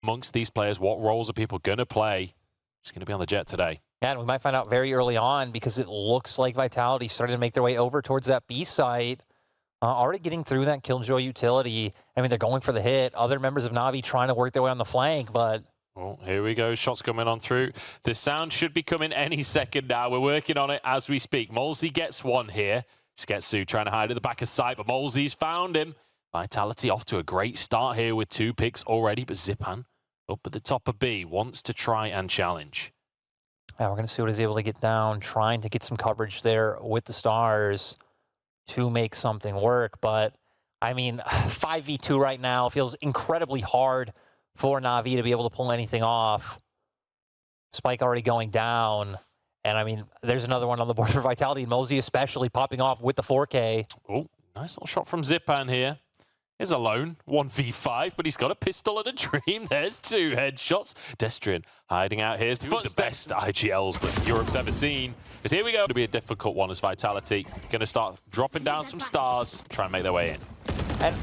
amongst these players, what roles are people going to play? It's going to be on the Jet today. Yeah, and we might find out very early on because it looks like Vitality started to make their way over towards that B site. Already getting through that Killjoy utility. I mean, they're going for the hit. Other members of Navi trying to work their way on the flank, but... Well, here we go. Shots coming on through. The sound should be coming any second now. We're working on it as we speak. MOLSI gets one here. SUYGETSU trying to hide at the back of sight, but MOLSI's found him. Vitality off to a great start here with 2 picks already, but Zyppan up at the top of B wants to try and challenge. Yeah, we're going to see what he's able to get down, trying to get some coverage there with the Stars to make something work. But, I mean, 5v2 right now feels incredibly hard for Navi to be able to pull anything off. Spike already going down. And, I mean, there's another one on the board for Vitality. MOLSI especially popping off with the 4K. Oh, nice little shot from Zyppan here. He's alone, 1v5, but he's got a pistol and a dream. There's 2 headshots. Destrian hiding out here. It's the best IGLs that Europe's ever seen. Because here we go. It'll be a difficult one as Vitality going to start dropping down some stars, try and make their way in. And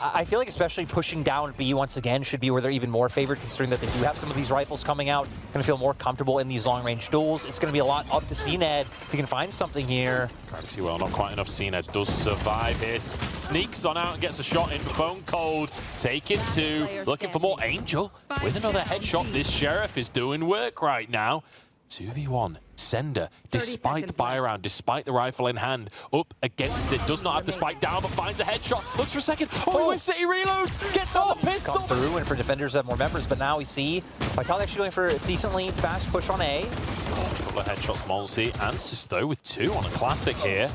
I feel like especially pushing down B once again should be where they're even more favored, considering that they do have some of these rifles coming out. Going to feel more comfortable in these long-range duels. It's going to be a lot up to cNed if he can find something here. Pretty well, not quite enough. cNed does survive here. Sneaks on out and gets a shot in. BONECOLD taking 2. Looking for more. Angel with another headshot. This Sheriff is doing work right now. 2v1. ceNder, despite the buy around, despite the rifle in hand, up against it, does not have the spike down, but finds a headshot, looks for a second, Whip City reloads, gets on the pistol! Gone through, and for defenders have more members, but now we see Vitality actually going for a decently fast push on A. A couple of headshots, MOLSI answers though with 2 on a classic here.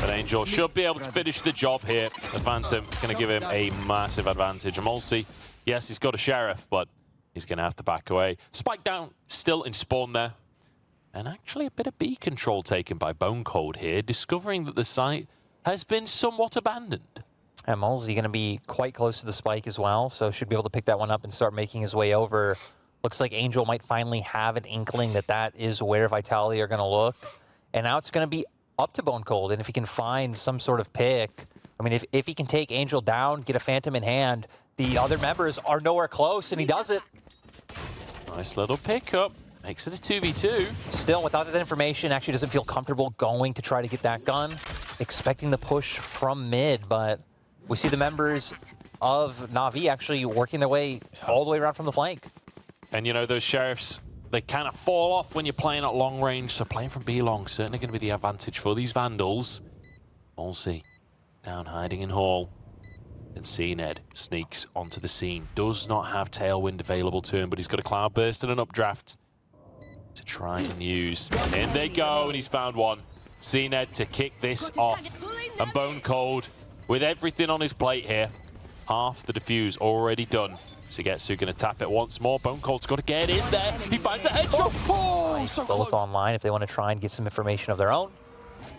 But Angel should be able to finish the job here. The Phantom going to give him a massive advantage. And MOLSI, yes, he's got a Sheriff, but he's going to have to back away. Spike down, still in spawn there. And actually a bit of B control taken by BONECOLD here, discovering that the site has been somewhat abandoned. And MOLSI going to be quite close to the spike as well, so should be able to pick that one up and start making his way over. Looks like Angel might finally have an inkling that that is where Vitality are going to look. And now it's going to be up to BONECOLD, and if he can find some sort of pick, I mean, if he can take Angel down, get a Phantom in hand, the other members are nowhere close, and he does it. Nice little pickup. Makes it a 2v2. Still, without that information, actually doesn't feel comfortable going to try to get that gun. Expecting the push from mid, but we see the members of Navi actually working their way all the way around from the flank. And, you know, those Sheriffs, they kind of fall off when you're playing at long range, so playing from B long certainly going to be the advantage for these Vandals. MOLSI down hiding in Hall. And cNed sneaks onto the scene. Does not have Tailwind available to him, but he's got a Cloudburst and an Updraft to try and use. In they go, and he's found one. cNed to kick this off. And BONECOLD with everything on his plate here. Half the defuse already done. SUYGETSU going to tap it once more. BONECOLD's got to get in there. He finds a headshot. Oh, so both online if they want to try and get some information of their own.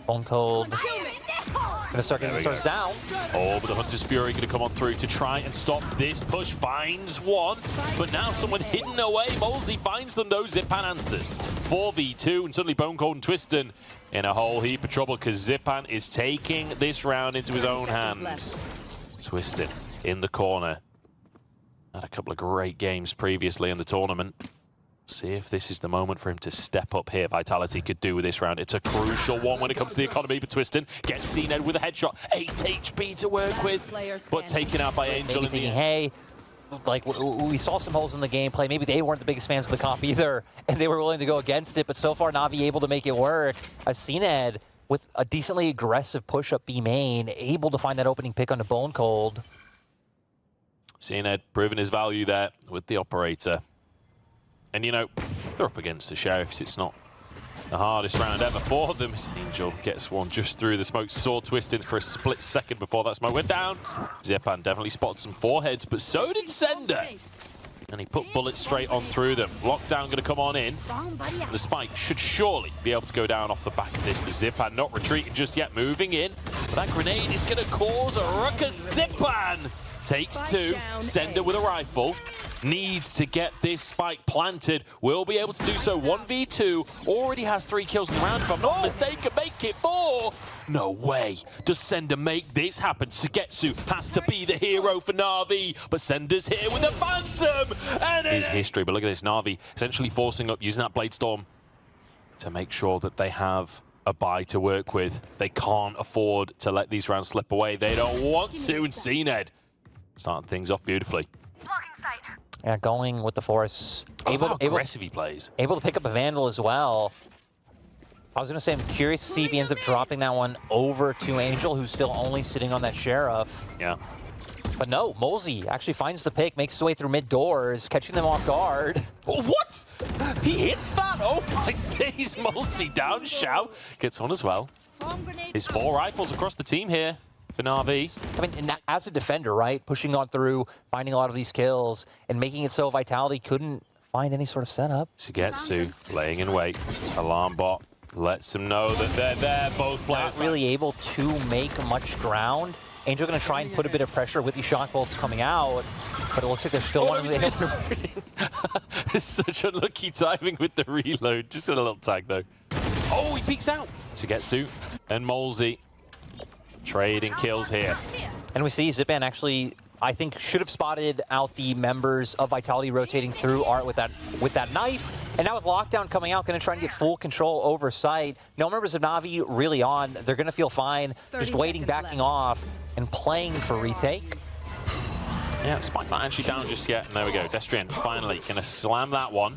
BONECOLD going to start getting the stars down. Oh, but the Hunter's Fury going to come on through to try and stop this push. Finds one, but now someone hidden away. MOLSI finds them though. Zyppan answers. 4v2, and suddenly BONECOLD and Twitsten in a whole heap of trouble because Zyppan is taking this round into his own hands. Twitsten in the corner. Had a couple of great games previously in the tournament. See if this is the moment for him to step up here. Vitality could do with this round. It's a crucial one when it comes to the economy, but Twitsten gets cNed with a headshot. 8 HP to work with, but taken out by Angel in the end. Hey, like we saw some holes in the gameplay. Maybe they weren't the biggest fans of the comp either, and they were willing to go against it, but so far Navi able to make it work. As cNed with a decently aggressive push up B main, able to find that opening pick onto BONECOLD. cNed proving his value there with the operator. And, you know, they're up against the Sheriffs. It's not the hardest round ever for them. Angel gets one just through the smoke. Saw Twitsten for a split second before that smoke went down. Zyppan definitely spotted some foreheads, but so did ceNder. And he put bullets straight on through them. Lockdown going to come on in. And the spike should surely be able to go down off the back of this, but Zyppan not retreating just yet, moving in. But that grenade is going to cause a ruckus. Zyppan takes two. ceNder with a rifle. Needs to get this spike planted. Will be able to do so. 1v2. Already has 3 kills in the round, if I'm not mistaken. Make it 4. No way. Does ceNder make this happen? Sugetsu has to be the hero for Na'Vi. But ceNder's here with a Phantom. And his history. But look at this. Na'Vi essentially forcing up, using that Blade Storm to make sure that they have a buy to work with. They can't afford to let these rounds slip away. They don't want to. And cNed starting things off beautifully. Yeah, going with the Force. Aggressive he plays. Able to pick up a Vandal as well. I was going to say, I'm curious to see if he ends up dropping that one over to Angel, who's still only sitting on that Sheriff. Yeah. But no, MOLSI actually finds the pick, makes his way through mid doors, catching them off guard. Oh, what? He hits that? Oh my days. MOLSI down. Shao gets on as well. There's 4 rifles across the team here for Na'Vi. I mean, as a defender, right? Pushing on through, finding a lot of these kills, and making it so Vitality couldn't find any sort of setup. Sugetsu laying in wait. Alarm bot lets him know that they're there. Both players not really able to make much ground. Angel going to try and put a bit of pressure with these shock bolts coming out, but it looks like there's still one of them. It's such unlucky timing with the reload. Just a little tag though. Oh, he peeks out. Sugetsu and MOLSI trading kills here. And we see Zyppan actually, I think, should have spotted out the members of Vitality rotating through Art with that knife. And now with Lockdown coming out, going to try and get full control over site. No members of Na'Vi really on. They're going to feel fine, just waiting, backing off, and playing for retake. Yeah, Spike not actually down just yet. And there we go. Destrian finally going to slam that one.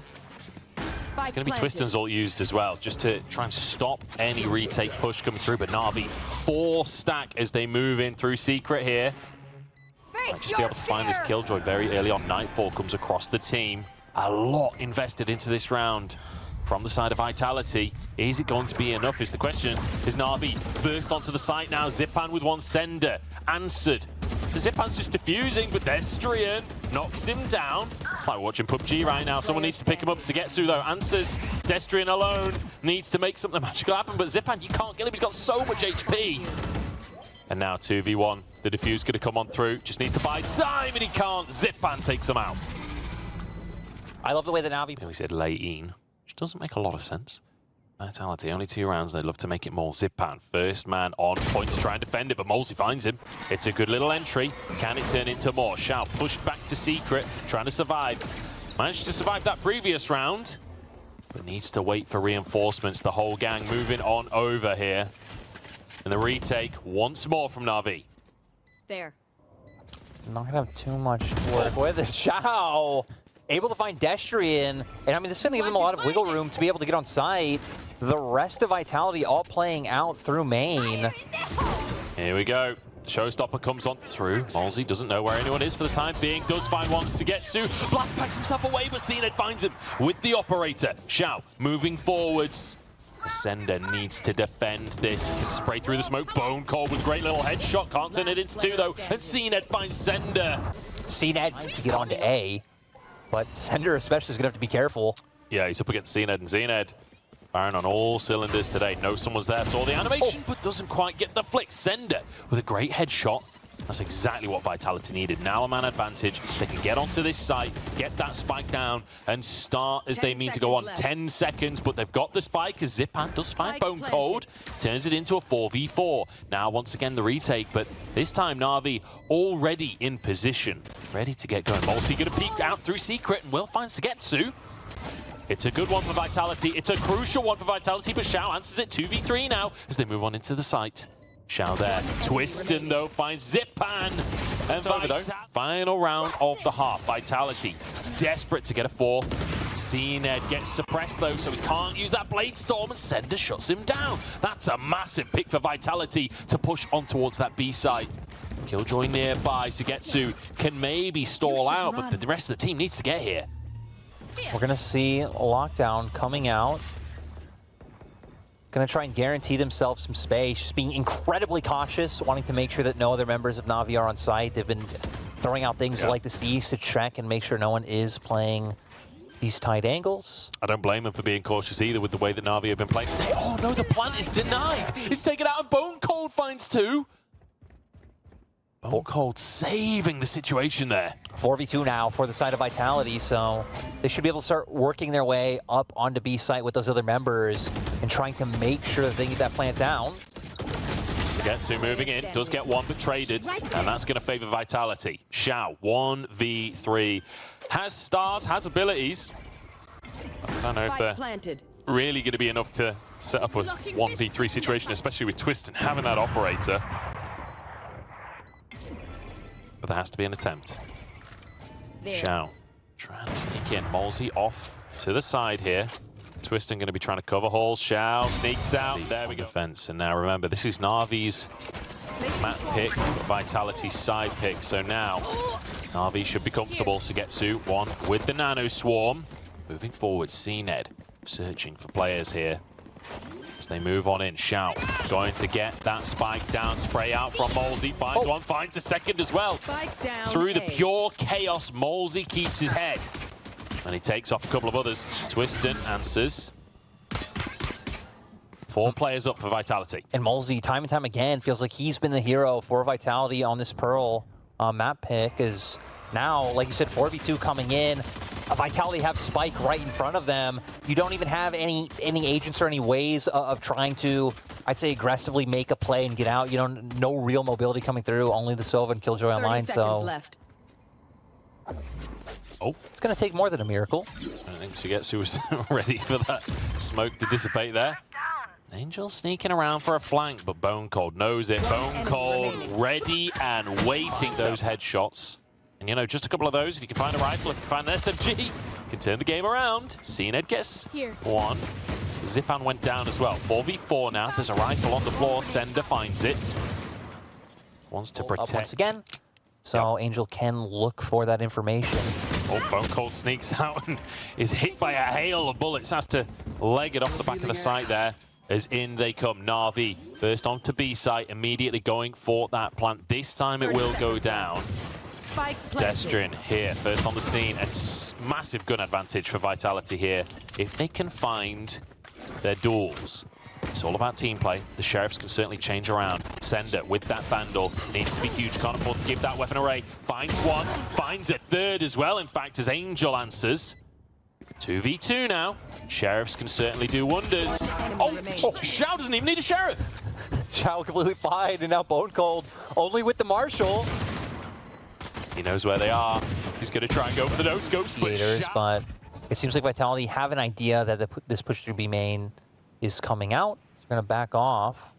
It's going to be Twitsten's ult used as well, just to try and stop any retake push coming through. But Na'Vi 4 stack as they move in through Secret here. Might just be able to find this Killjoy very early on. Nightfall comes across the team. A lot invested into this round from the side of Vitality. Is it going to be enough is the question. As Na'Vi burst onto the site now. Zyppan with one. ceNder answered. Zyppan's just defusing, but Destrian knocks him down. It's like watching PUBG right now. Someone needs to pick him up. Sugetsu, though, answers. Destrian alone needs to make something magical happen, but Zyppan, you can't get him. He's got so much HP. And now 2v1. The defuse going to come on through. Just needs to buy time, and he can't. Zyppan takes him out. I love the way that Navi... We said late-in, which doesn't make a lot of sense. Vitality, only 2 rounds. They'd love to make it more. Zyppan, first man on point to try and defend it, but MOLSI finds him. It's a good little entry. Can it turn into more? Shao pushed back to Secret, trying to survive. Managed to survive that previous round, but needs to wait for reinforcements. The whole gang moving on over here. And the retake once more from Na'Vi. There. Not gonna have too much work with it. Shao able to find Destrian, and I mean, this is gonna give them a lot of wiggle room to be able to get on site. The rest of Vitality all playing out through main. Here we go. Showstopper comes on through. MOLSI doesn't know where anyone is for the time being. Does find one. Sugetsu. Blast packs himself away, but cNed finds him with the operator. Shao moving forwards. ceNder needs to defend this. Can spray through the smoke. BONECOLD with a great little headshot. Can't turn it into 2 though. And cNed finds ceNder. cNed to get onto A, but ceNder especially is gonna have to be careful. Yeah, he's up against cNed, and cNed firing on all cylinders today. Knows someone's there, saw the animation, but doesn't quite get the flick. ceNder with a great headshot. That's exactly what Vitality needed. Now a man advantage. They can get onto this site, get that spike down, and start as they mean to go on. 10 seconds, but they've got the spike as Zyppan does find BONECOLD. Turns it into a 4v4. Now, once again, the retake, but this time Na'Vi already in position. Ready to get going. MOLSI gonna peek out through Secret, and will find Sugetsu. It's a good one for Vitality. It's a crucial one for Vitality, but Shao answers it 2v3 now as they move on into the site. Shao there. Twitsten, though, finds Zyppan. And final round of the half. Vitality desperate to get a 4. cNed gets suppressed, though, so he can't use that Blade Storm, and ceNder shuts him down. That's a massive pick for Vitality to push on towards that B site. Killjoy nearby. Sugetsu can maybe stall out, but the rest of the team needs to get here. We're going to see Lockdown coming out. Going to try and guarantee themselves some space, just being incredibly cautious, wanting to make sure that no other members of Na'Vi are on site. They've been throwing out things like the C's to check and make sure no one is playing these tight angles. I don't blame them for being cautious either with the way that Na'Vi have been playing today. Oh no, the plant is denied. It's taken out and BONECOLD finds 2. BONECOLD saving the situation there. 4v2 now for the side of Vitality, so they should be able to start working their way up onto B site with those other members and trying to make sure that they get that plant down. SUYGETSU moving in, does get one but traded, and that's going to favor Vitality. Shao, 1v3, has stars, has abilities. I don't know if they're really going to be enough to set up a 1v3 situation, especially with Twitsten having that operator. But there has to be an attempt. Shao trying to sneak in. MOLSI off to the side here. Twitsten going to be trying to cover halls. Shao sneaks out. There we go. Defense. And now remember, this is Navi's map pick, Vitality's side pick. So now Navi should be comfortable. SUYGETSU one with the Nano Swarm. Moving forward, cNed searching for players here. As they move on in, Shao going to get that spike down, spray out from MOLSI, finds one, finds a second as well. Through the pure chaos, MOLSI keeps his head. And he takes off a couple of others. Twitsten answers. 4 players up for Vitality. And MOLSI, time and time again, feels like he's been the hero for Vitality on this Pearl map pick. Is now, like you said, 4v2 coming in. Vitality have Spike right in front of them. You don't even have any agents or any ways of trying to, I'd say, aggressively make a play and get out. You know, no real mobility coming through. Only the Sylvan and Killjoy online. So left. It's going to take more than a miracle. I think SUYGETSU was ready for that smoke to dissipate there. Angel sneaking around for a flank, but BONECOLD knows it. BONECOLD ready and waiting those headshots. And, you know, just a couple of those. If you can find a rifle, if you can find an SMG, you can turn the game around. cNed gets one. Zyppan went down as well. 4v4 now. There's a rifle on the floor. ceNder finds it. Wants to protect. Once again. So Angel can look for that information. Oh, BONECOLD sneaks out and is hit by a hail of bullets. Has to leg it off the back of the site there. As in they come. Navi first onto B site, immediately going for that plant. This time it will go down. Destrian here, first on the scene, and massive gun advantage for Vitality here. If they can find their duels, it's all about team play. The Sheriffs can certainly change around. ceNder with that Vandal needs to be huge, can't afford to give that weapon away. Finds one, finds a third as well, in fact, as Angel answers. 2v2 now. Sheriffs can certainly do wonders. Oh, Shao doesn't even need a Sheriff. Shao completely fine, and now BONECOLD only with the Marshal. He knows where they are. He's going to try and go for the no-scopes, but it seems like Vitality have an idea that this push through B main is coming out. It's going to back off.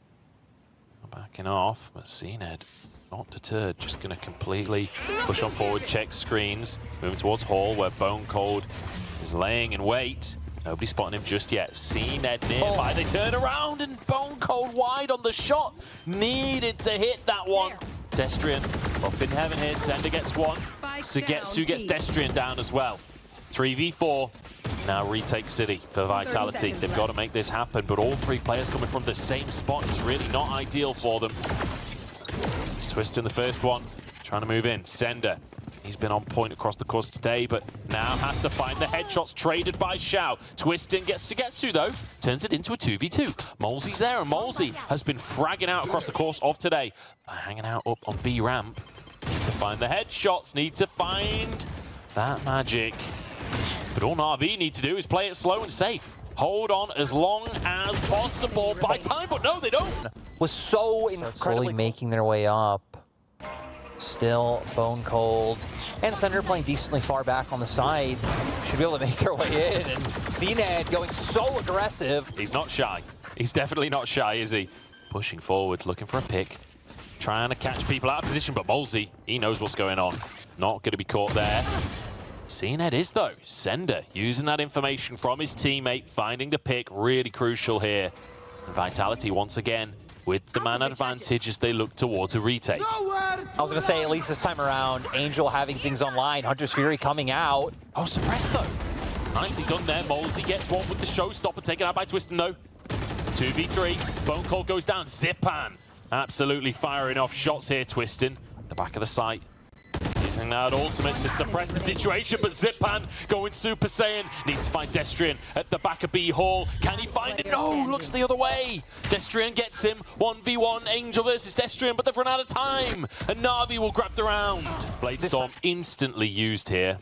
Backing off, but cNed not deterred. Just going to completely push on forward, check screens. Moving towards Hall, where BONECOLD is laying in wait. Nobody spotting him just yet. cNed nearby. They turn around, and BONECOLD wide on the shot. Needed to hit that one. Destrian up in heaven here. ceNder gets one. SUYGETSU gets Destrian down as well. 3v4. Now retake City for Vitality. They've got to make this happen, but all 3 players coming from the same spot. It's really not ideal for them. Twitsten the first one. Trying to move in. ceNder. He's been on point across the course today, but now has to find the headshots traded by Shao. Twitsten gets SUYGETSU though, turns it into a 2v2. MOLSI's there, and MOLSI has been fragging out across the course of today. Hanging out up on B ramp. Need to find the headshots, need to find that magic. But all NAVI need to do is play it slow and safe. Hold on as long as possible by time, but no, they don't. Was so incredibly making their way up. Still, BONECOLD and ceNder playing decently far back on the side. Should be able to make their way in. And cNed going so aggressive. He's not shy. He's definitely not shy, is he? Pushing forwards, looking for a pick. Trying to catch people out of position, but MOLSI, he knows what's going on. Not going to be caught there. cNed is, though. ceNder using that information from his teammate, finding the pick. Really crucial here. Vitality, once again, with the man advantage as they look towards a retake. I was going to say, at least this time around, Angel having things online, Hunter's Fury coming out. Oh, suppressed though. Nicely done there. MOLSI gets one with the showstopper, taken out by Twitsten though. 2v3, BONECOLD goes down. Zyppan absolutely firing off shots here, Twitsten. The back of the site is Using that ultimate to suppress the situation, but Zyppan going Super Saiyan. Needs to find Destrian at the back of B Hall. Can he find it? No, looks the other way. Destrian gets him. 1v1, Angel versus Destrian, but they've run out of time. And Navi will grab the round. Blade Storm instantly used here.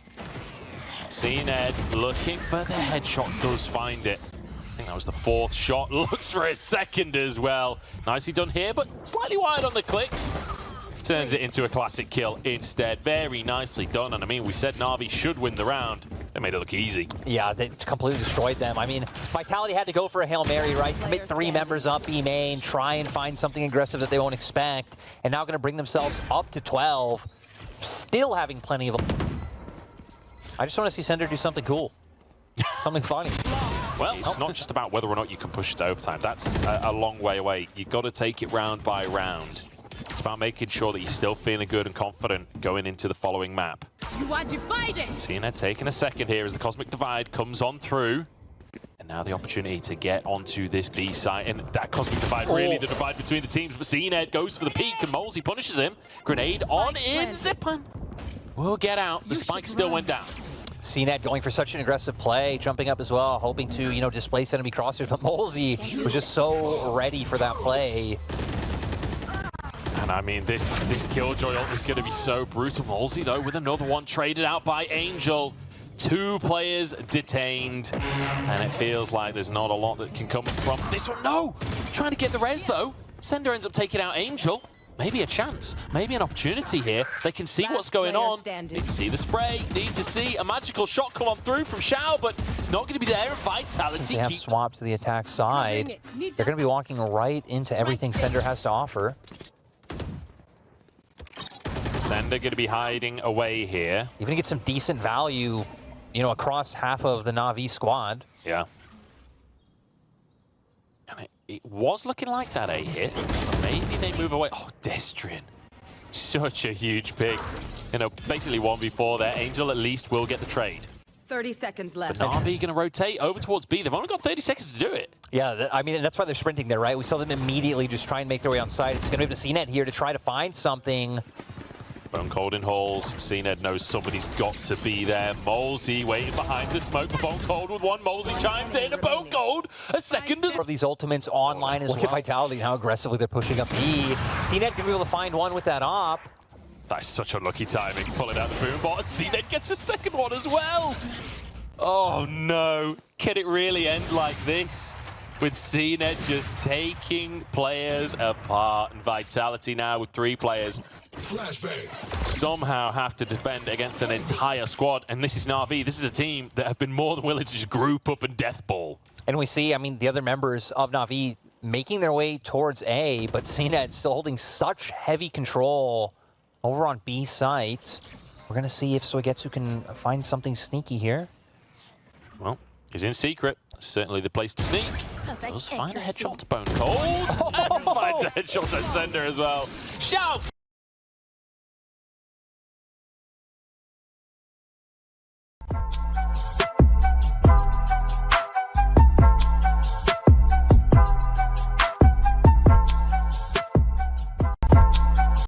cNed looking for the headshot, does find it. I think that was the fourth shot. Looks for a second as well. Nicely done here, but slightly wide on the clicks. Turns it into a classic kill instead. Very nicely done. And I mean, we said Navi should win the round. They made it look easy. Yeah, they completely destroyed them. I mean, Vitality had to go for a Hail Mary, right? Commit 3 members up B main, try and find something aggressive that they won't expect, and now going to bring themselves up to 12, still having plenty of... I just want to see ceNder do something cool. Something funny. Well, it's not just about whether or not you can push it to overtime. That's a long way away. You've got to take it round by round. It's about making sure that you're still feeling good and confident going into the following map. You are divided! cNed taking a second here as the Cosmic Divide comes on through. And now the opportunity to get onto this B site. And that Cosmic Divide, really the divide between the teams. But cNed goes for the peak and MOLSI punishes him. Grenade on in. Zyppan will get out. The spike still went down. cNed going for such an aggressive play, jumping up as well, hoping to, you know, displace enemy crosshairs. But MOLSI was just so ready for that play. And I mean, this Killjoy ult is going to be so brutal. MOLSI, though, with another one traded out by Angel. 2 players detained. And it feels like there's not a lot that can come from this one. No! Trying to get the res, though. ceNder ends up taking out Angel. Maybe a chance, maybe an opportunity here. They can see what's going on. Need to see the spray, need to see a magical shot come on through from Shao, but it's not going to be there. And Vitality Since they have swapped to the attack side, they're going to be walking right into everything ceNder has to offer. ceNder going to be hiding away here. Even get some decent value, you know, across half of the Navi squad. Yeah. And it was looking like that A hit. Maybe they move away. Oh, Destrian. Such a huge pick. You know, basically 1v4 there. Angel at least will get the trade. 30 seconds left. But Navi going to rotate over towards B. They've only got 30 seconds to do it. Yeah, I mean, that's why they're sprinting there, right? We saw them immediately just try and make their way on site. It's going to be the cNed here to try to find something. BONECOLD in halls. cNed knows somebody's got to be there. MOLSI waiting behind the smoke. BONECOLD with one. MOLSI chimes in. A BONECOLD. A second as of these ultimates online as well. Look at Vitality and how aggressively they're pushing up B. cNed can be able to find one with that op. That's such unlucky timing. Pulling out the boom bot. And cNed gets a second one as well. Oh no. Can it really end like this? With cNed just taking players apart. And Vitality now with 3 players. Flashbang. Somehow have to defend against an entire squad. And this is Navi. This is a team that have been more than willing to just group up and deathball. And we see, I mean, the other members of Navi making their way towards A, but cNed still holding such heavy control over on B site. We're going to see if SUYGETSU can find something sneaky here. Well, he's in secret. Certainly the place to sneak. Does find a headshot to BONECOLD. And finds a headshot to ceNder as well. Shao